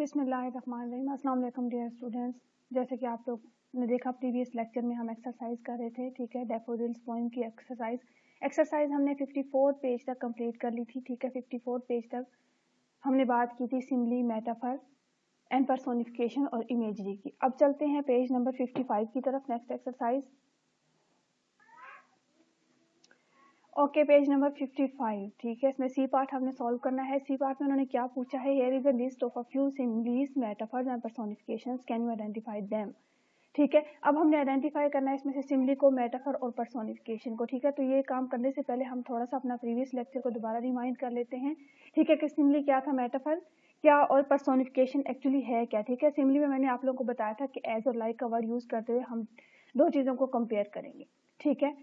बिस्मिल्लाहिर्रहमानिर्रहीम। अस्सलाम वालेकुम डियर स्टूडेंट्स। जैसे कि आप लोग ने देखा प्रीवियस लेक्चर में हम एक्सरसाइज कर रहे थे, ठीक है, डैफोडिल्स पोएम की एक्सरसाइज हमने 54 पेज तक कंप्लीट कर ली थी, ठीक है। 54 पेज तक हमने बात की थी सिम्बली, मेटाफर एंड पर्सोनिफिकेशन और इमेजरी की। अब चलते हैं पेज नंबर 55 की तरफ, next exercise. Okay, page number 55, ठीक है। इसमें सी पार्ट हमने सॉल्व करना है। सी पार्ट में उन्होंने क्या पूछा है, here is a list of a few similes, metaphors and personifications, can you identify them. ठीक है, अब हमने आइडेंटिफाई करना है इसमें से सिम्बली को, मेटाफर और पर्सोनिफिकेशन को, ठीक है। तो ये काम करने से पहले हम थोड़ा सा अपना प्रीवियस लेक्चर को दोबारा रिमाइंड कर लेते हैं, ठीक है, कि सिम्बली क्या था, मेटाफर क्या और पर्सोनिफिकेशन एक्चुअली है क्या, ठीक है। सिम्बली में मैंने आप लोगों को बताया था कि एज और लाइक का वर्ड यूज करते हुए हम दो चीजों को कंपेयर करेंगे, ठीक है।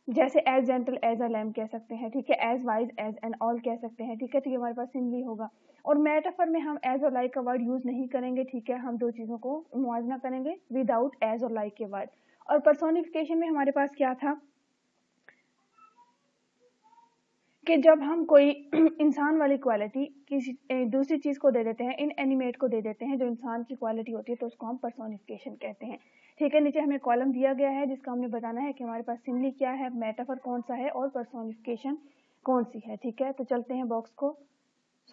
जैसे as gentle as a lamb कह सकते हैं, ठीक है, as wise as an owl कह सकते हैं, ठीक है। तो ये हमारे पास सिम्बली होगा। और मेटाफर में हम एज और लाइक का वर्ड यूज नहीं करेंगे, ठीक है। हम दो चीजों को मुआवजा करेंगे विदाउट एज और लाइक के वर्ड। और पर्सोनिफिकेशन में हमारे पास क्या था कि जब हम कोई इंसान वाली क्वालिटी किसी दूसरी चीज को दे देते हैं, इन एनिमेट को दे देते हैं जो इंसान की क्वालिटी होती है, तो उसको हम पर्सोनिफिकेशन कहते हैं, ठीक है। नीचे हमें कॉलम दिया गया है जिसका हमने बताना है कि हमारे पास सिम्बली क्या है, मेटाफर कौन सा है और पर्सोनिफिकेशन कौन सी है, ठीक है। तो चलते हैं बॉक्स को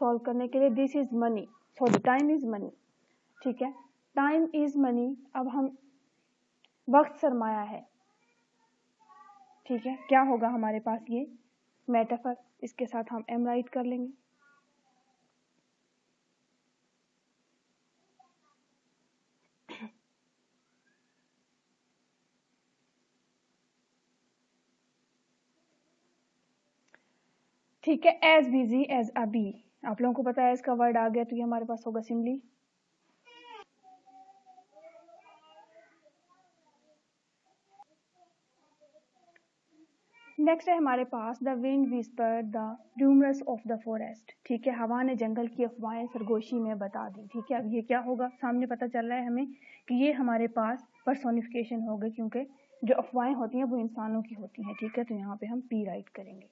सॉल्व करने के लिए। This is money, sorry time is money, ठीक है, टाइम इज मनी। अब हम वक्त सरमाया है, ठीक है, क्या होगा हमारे पास ये मेटाफर, इसके साथ हम एम राइट कर लेंगे। ठीक है, as busy as a bee, आप लोगों को पता है इसका वर्ड आ गया, तो ये हमारे पास होगा सिम्बली। नेक्स्ट है हमारे पास the wind whisper the rumours of the forest, ठीक है, हवा ने जंगल की अफवाहें सरगोशी में बता दी, ठीक है। अब ये क्या होगा, सामने पता चल रहा है हमें कि ये हमारे पास पर्सोनिफिकेशन होगा, क्योंकि जो अफवाहें होती हैं वो इंसानों की होती हैं, ठीक है। तो यहाँ पे हम पी राइट करेंगे।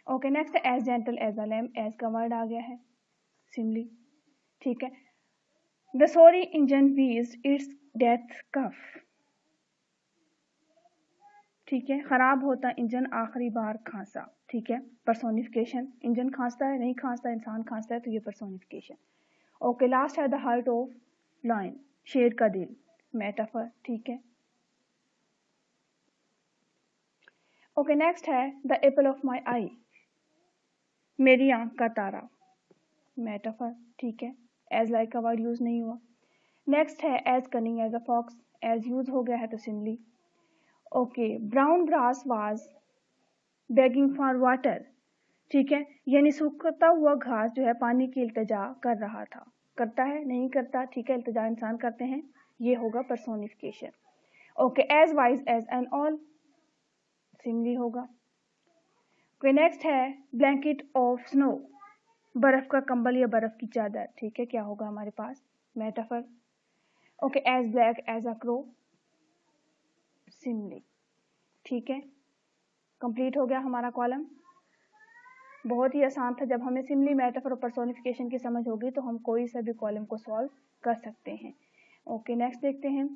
Okay, next as gentle as a lamb, as का वर्ड आ गया है सिम्बली, ठीक है। The sorry engine wheezed its death cough, ठीक है, खराब होता इंजन आखिरी बार खांसा, ठीक है, पर्सोनिफिकेशन, इंजन खांसता है नहीं खांसता, इंसान खांसता है, तो ये पर्सोनिफिकेशन। ओके, लास्ट है द हार्ट ऑफ लायन, शेर का दिल, मेटाफर, ठीक है। ओके, नेक्स्ट है the apple of my eye, मेरी आंख का तारा, मेटाफर, ठीक है, एज लाइक का वर्ड यूज नहीं हुआ। नेक्स्ट है as cunning as a fox, as use हो गया है तो simile. Okay, brown grass was begging for water, ठीक है, यानी सूखता हुआ घास जो है पानी की इल्तिजा कर रहा था, करता है नहीं करता, ठीक है, इल्तिजा इंसान करते हैं, ये होगा personification. Okay, as wise as an owl, simile होगा। ओके, नेक्स्ट है ब्लैंकेट ऑफ स्नो, बर्फ का कंबल या बर्फ की चादर, ठीक है, क्या होगा हमारे पास, metaphor. Okay, as black as a crow, simile, ठीक है। कंप्लीट हो गया हमारा कॉलम। बहुत ही आसान था, जब हमें सिम्बली, मेटाफर और पर्सोनिफिकेशन की समझ होगी तो हम कोई सा भी कॉलम को सॉल्व कर सकते हैं। ओके, नेक्स्ट देखते हैं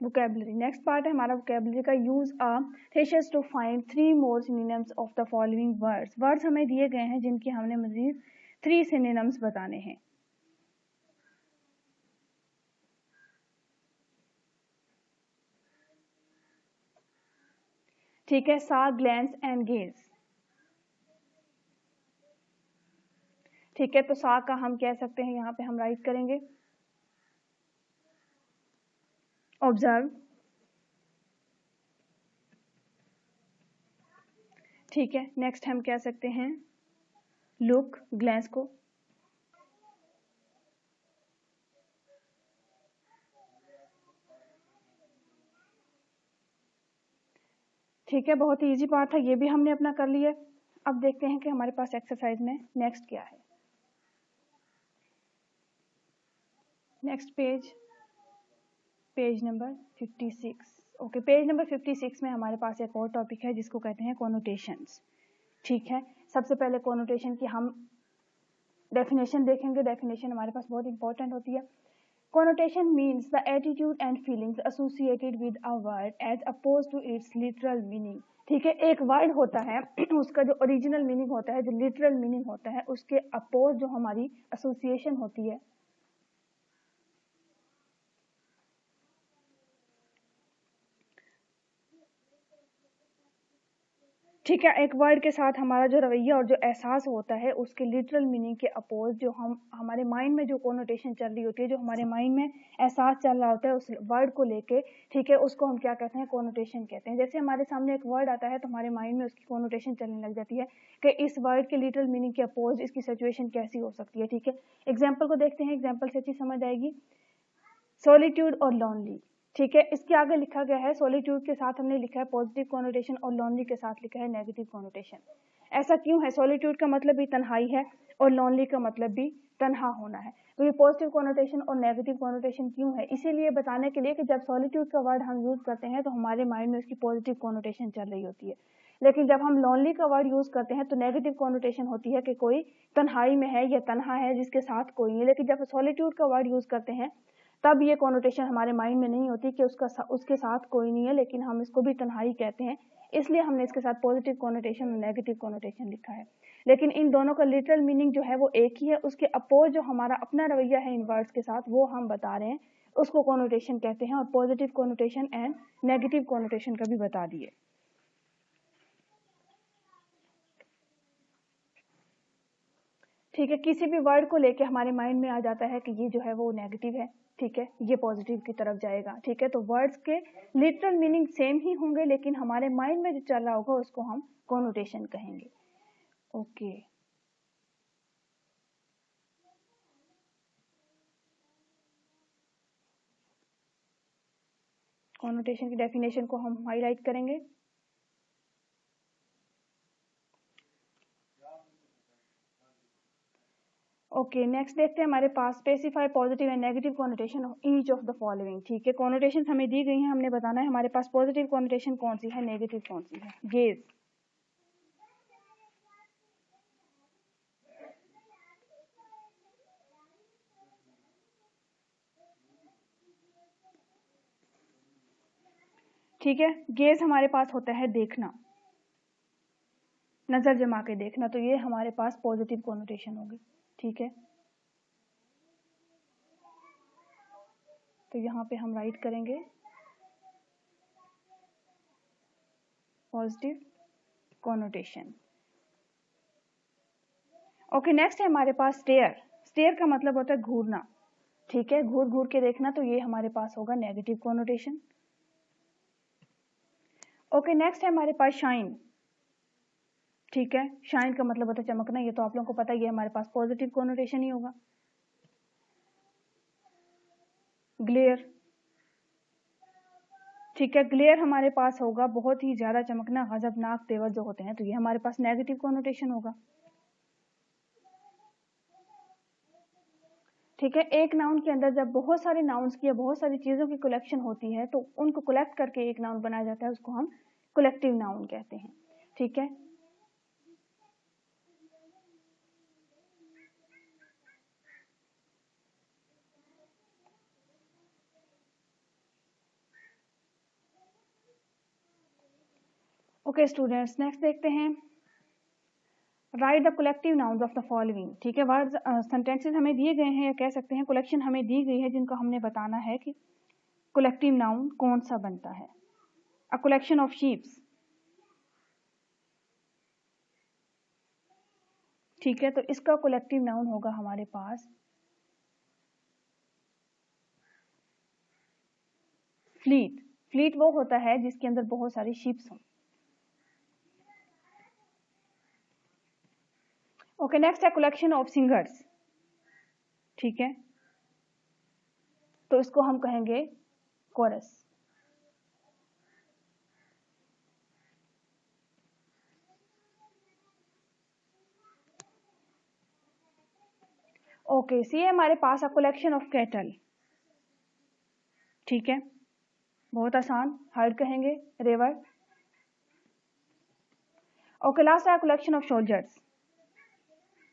वोकैबुलरी। नेक्स्ट पार्ट है हमारा वोकैबुलरी का। Use a thesis to find 3 more synonyms of the following words. Words हमें दिए गए हैं जिनके हमने मजीद 3 सिनोनिम्स बताने हैं, ठीक है। सा, ग्लैंस एंड गेज, ठीक है। तो सा का हम कह सकते हैं, यहाँ पे हम राइट करेंगे ऑब्जर्व, ठीक है। नेक्स्ट हम कह सकते हैं लुक, ग्लैंस को, ठीक है। बहुत ही इजी पार्ट था, ये भी हमने अपना कर लिया। अब देखते हैं कि हमारे पास एक्सरसाइज में नेक्स्ट क्या है। Next page number 56। Okay, page number 56 में हमारे पास एक और टॉपिक है जिसको कहते हैं कोनोटेशंस। ठीक है, सबसे पहले कोनोटेशन की हम डेफिनेशन देखेंगे। डेफिनेशन हमारे पास बहुत इंपॉर्टेंट होती है। Connotation means the attitude and feelings associated with a word as oppose to its literal meaning. ठीक है, एक वर्ड होता है उसका जो ओरिजिनल मीनिंग होता है, जो लिटरल मीनिंग होता है, उसके अपोज जो हमारी एसोसिएशन होती है। ठीक है, एक वर्ड के साथ हमारा जो रवैया और जो एहसास होता है उसके लिटरल मीनिंग के अपोज जो हम हमारे माइंड में जो कोनोटेशन चल रही होती है, जो हमारे माइंड में एहसास चल रहा होता है उस वर्ड को लेके, ठीक है, उसको हम क्या कहते हैं, कोनोटेशन कहते हैं। जैसे हमारे सामने एक वर्ड आता है तो हमारे माइंड में उसकी कोनोटेशन चलने लग जाती है कि इस वर्ड के लिटरल मीनिंग के अपोज इसकी सिचुएशन कैसी हो सकती है। ठीक है, एग्जाम्पल को देखते हैं, एग्जाम्पल से अच्छी समझ आएगी। सॉलिट्यूड और लॉनली। ठीक है, इसके आगे लिखा गया है सॉलिट्यूड के साथ हमने लिखा है पॉजिटिव कोनोटेशन और लॉनली के साथ लिखा है नेगेटिव कोनोटेशन। ऐसा क्यों है? सॉलिट्यूड का मतलब भी तन्हाई है और लॉनली का मतलब भी तन्हा होना है। तो ये पॉजिटिव कोनोटेशन और नेगेटिव कोनोटेशन क्यों है? इसीलिए बताने के लिए कि जब सॉलिट्यूड का वर्ड हम यूज करते हैं तो हमारे माइंड में उसकी पॉजिटिव कोनोटेशन चल रही होती है, लेकिन जब हम लॉनली का वर्ड यूज करते हैं तो नेगेटिव कोनोटेशन होती है कि कोई तन्हाई में है या तन्हा है जिसके साथ कोई नहीं। लेकिन जब सॉलिट्यूड का वर्ड यूज करते हैं तब ये कोनोटेशन हमारे माइंड में नहीं होती कि उसके साथ कोई नहीं है, लेकिन हम इसको भी तन्हाई कहते हैं, इसलिए हमने इसके साथ पॉजिटिव कोनोटेशन और नेगेटिव कोनोटेशन लिखा है। लेकिन इन दोनों का लिटरल मीनिंग जो है वो एक ही है। उसके अपोज जो हमारा अपना रवैया है इन वर्ड्स के साथ वो हम बता रहे हैं, उसको कोनोटेशन कहते हैं। और positive connotation and negative connotation का भी बता दिए। ठीक है, किसी भी वर्ड को लेके हमारे माइंड में आ जाता है कि ये जो है वो नेगेटिव है, ठीक है, ये पॉजिटिव की तरफ जाएगा। ठीक है, तो वर्ड्स के लिटरल मीनिंग सेम ही होंगे, लेकिन हमारे माइंड में जो चल रहा होगा उसको हम कोनोटेशन कहेंगे। ओके, कोनोटेशन की डेफिनेशन को हम हाईलाइट करेंगे। ओके, नेक्स्ट देखते हैं हमारे पास specify positive and negative connotation of each of the following. ठीक है, कोनोटेशन हमें दी गई हैं, हमने बताना है हमारे पास पॉजिटिव कोनोटेशन कौन सी है, नेगेटिव कौन सी है। गेज, ठीक है, गेज हमारे पास होता है देखना, नजर जमा के देखना, तो ये हमारे पास पॉजिटिव कोनोटेशन होगी। ठीक है, तो यहाँ पे हम राइट करेंगे पॉजिटिव कोनोटेशन। ओके, नेक्स्ट है हमारे पास स्टेयर। स्टेयर का मतलब होता है घूरना। ठीक है, घूर घूर के देखना, तो ये हमारे पास होगा नेगेटिव कोनोटेशन। ओके, नेक्स्ट है हमारे पास शाइन। ठीक है, शाइन का मतलब होता है चमकना, ये तो आप लोगों को पता ही है, हमारे पास पॉजिटिव कोनोटेशन ही होगा। ग्लेयर, ठीक है, ग्लेयर हमारे पास होगा बहुत ही ज्यादा चमकना, गजबनाक तेवर जो होते हैं, तो ये हमारे पास नेगेटिव कोनोटेशन होगा। ठीक है, एक नाउन के अंदर जब बहुत सारे नाउन्स की या बहुत सारी चीजों की कलेक्शन होती है तो उनको कलेक्ट करके एक नाउन बनाया जाता है, उसको हम कलेक्टिव नाउन कहते हैं। ठीक है, ओके स्टूडेंट्स, नेक्स्ट देखते हैं right the collective nouns of the following. ठीक है, वर्ड्स सेंटेंसेस हमें दिए गए हैं या कह सकते हैं कलेक्शन हमें दी गई है जिनको हमने बताना है कि कलेक्टिव नाउन कौन सा बनता है। A collection of sheeps. ठीक है, तो इसका कलेक्टिव नाउन होगा हमारे पास फ्लीट। फ्लीट वो होता है जिसके अंदर बहुत सारी शीप्स हों। ओके, नेक्स्ट है कलेक्शन ऑफ सिंगर्स। ठीक है, तो इसको हम कहेंगे कोरस। ओके, सी हमारे पास अ कलेक्शन ऑफ कैटल। ठीक है, बहुत आसान, हर्ड कहेंगे, रिवर। ओके, लास्ट है कलेक्शन ऑफ सोल्जर्स,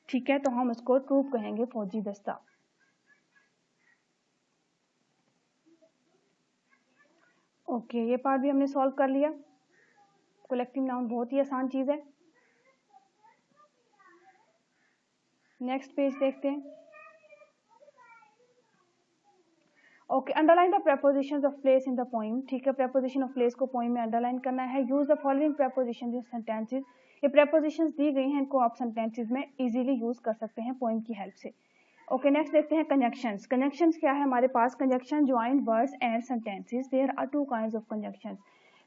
ठीक है, तो हम उसको ट्रूप कहेंगे, फौजी दस्ता। ओके, ये पार्ट भी हमने सॉल्व कर लिया। कलेक्टिव नाउन बहुत ही आसान चीज है। नेक्स्ट पेज देखते हैं। Okay, underline the prepositions of place in the poem, ठीक है, प्रेपोजिशन ऑफ प्लेस को पोइम में अंडरलाइन करना है। Use the following prepositions in sentences, ये प्रेपोजिशंस दी गई हैं, इनको आप सेंटेंसेस में इजीली यूज कर सकते हैं पोइम की हेल्प से। ओके, नेक्स्ट देखते हैं कंजंक्शंस। कंजंक्शंस क्या है हमारे पास? Conjunction join words and sentences, there are two kinds of conjunctions.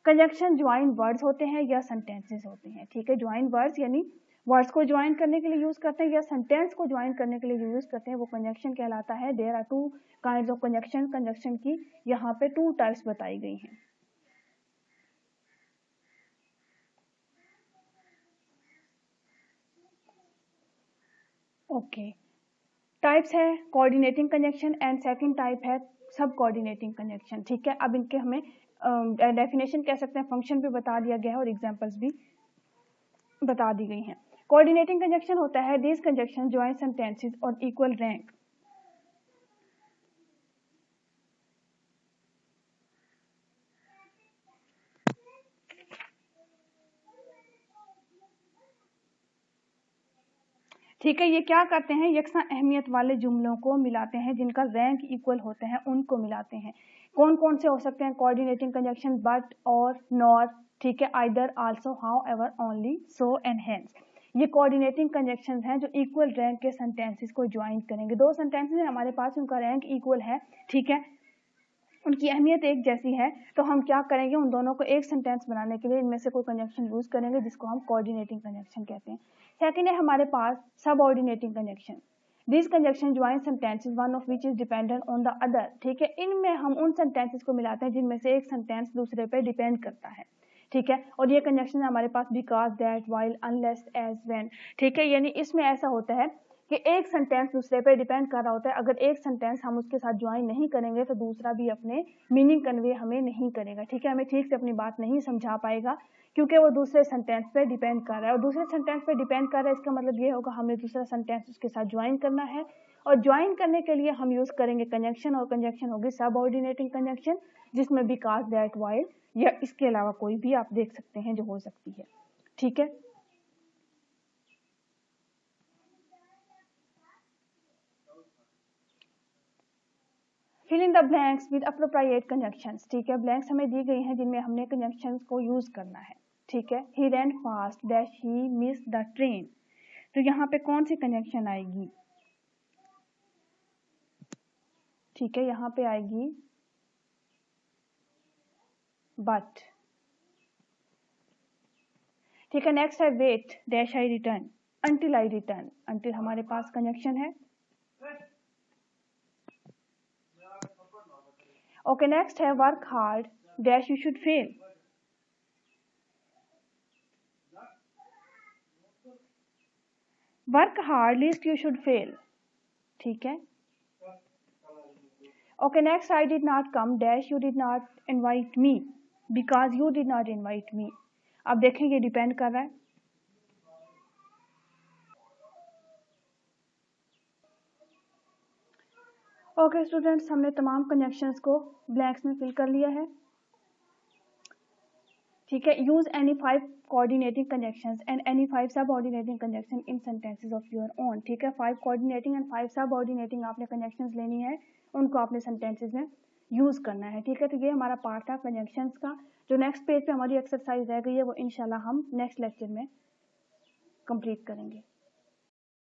Conjunction join words होते हैं या सेंटेंसेस होते हैं, ठीक है, ज्वाइन वर्ड्स यानी वर्ड्स को ज्वाइन करने के लिए यूज करते हैं या सेंटेंस को ज्वाइन करने के लिए यूज करते हैं, वो कंजंक्शन कहलाता है। There are two kinds of conjunction, conjunction की यहाँ पे 2 टाइप्स बताई गई हैं। ओके, टाइप्स है coordinating conjunction and second type है सब कोऑर्डिनेटिंग कंजंक्शन, ठीक है। अब इनके हमें डेफिनेशन कह सकते हैं, फंक्शन भी बता दिया गया है और एग्जांपल्स भी बता दी गई हैं। कोऑर्डिनेटिंग कंजंक्शन होता है दिस कंजंक्शन जॉइन सेंटेंसेस और इक्वल रैंक। ठीक है, ये क्या करते हैं, यकसा अहमियत वाले जुमलों को मिलाते हैं, जिनका रैंक इक्वल होते हैं उनको मिलाते हैं। कौन कौन से हो सकते हैं कोऑर्डिनेटिंग कंजंक्शन? बट, और, नॉर, ठीक है, either, also, how ever, only, so and hence. ये कोऑर्डिनेटिंग कंजंक्शंस हैं जो इक्वल रैंक के सेंटेंसेस को ज्वाइन करेंगे। 2 सेंटेंसेस हैं हमारे पास, उनका रैंक इक्वल है, ठीक है, उनकी अहमियत एक जैसी है, तो हम क्या करेंगे, उन दोनों को एक सेंटेंस बनाने के लिए इनमें से कोई कंजंक्शन यूज करेंगे जिसको हम कोऑर्डिनेटिंग कंजंक्शन कहते हैं। सेकंड है हमारे पास subordinating conjunction. This conjunction join sentences one of which is dependent on the other, ठीक है, इनमें हम उन सेंटेंसेस को मिलाते हैं जिनमें से एक सेंटेंस दूसरे पे डिपेंड करता है, ठीक है। और ये कंजंक्शन हमारे पास because, that, while, unless, as, when, ठीक है, यानी इसमें ऐसा होता है कि एक सेंटेंस दूसरे पे डिपेंड कर रहा होता है। अगर एक सेंटेंस हम उसके साथ ज्वाइन नहीं करेंगे तो दूसरा भी अपने मीनिंग कन्वे हमें नहीं करेगा, ठीक है, हमें ठीक से अपनी बात नहीं समझा पाएगा क्योंकि वो दूसरे सेंटेंस पे डिपेंड कर रहा है। और दूसरे सेंटेंस पे डिपेंड कर रहा है, इसका मतलब ये होगा हमें दूसरा सेंटेंस उसके साथ ज्वाइन करना है, और ज्वाइन करने के लिए हम यूज करेंगे कंजंक्शन, और कंजंक्शन होगी सबऑर्डिनेटिंग कंजंक्शन, जिसमें बिकॉज, दैट, व्हाइल या इसके अलावा कोई भी आप देख सकते हैं जो हो सकती है, ठीक है। Fill in the blanks with appropriate conjunctions, ठीक है, ब्लैंक्स हमें दी गई हैं जिनमें हमने कंजंक्शंस को यूज करना है, ठीक है। He ran fast dash he miss the train, तो यहाँ पे कौन सी कंजंक्शन आएगी? ठीक है, यहाँ पे आएगी बट, ठीक है। नेक्स्ट है wait dash I return until I return, until हमारे पास कंजंक्शन है। ओके, नेक्स्ट है work hard dash you should fail, work hard lest you should fail, ठीक है। Okay, next I did not come dash you did not invite me because you did not invite me. अब देखेंगे depend कर रहा है। Okay students, हमने तमाम conjunctions को ब्लैंक्स में फिल कर लिया है, ठीक है। Use any 5 coordinating conjunctions and any 5 subordinating conjunction in sentences of your own, ठीक है। 5 कोऑर्डिनेटिंग एंड 5 सबऑर्डिनेटिंग आपने कंजंक्शंस लेनी है, उनको आपने सेंटेंसेस में यूज करना है, ठीक है। तो ये हमारा पार्ट था कंजंक्शंस का। जो नेक्स्ट पेज पे हमारी एक्सरसाइज रह गई है वो इंशाल्लाह हम नेक्स्ट लेक्चर में कंप्लीट करेंगे।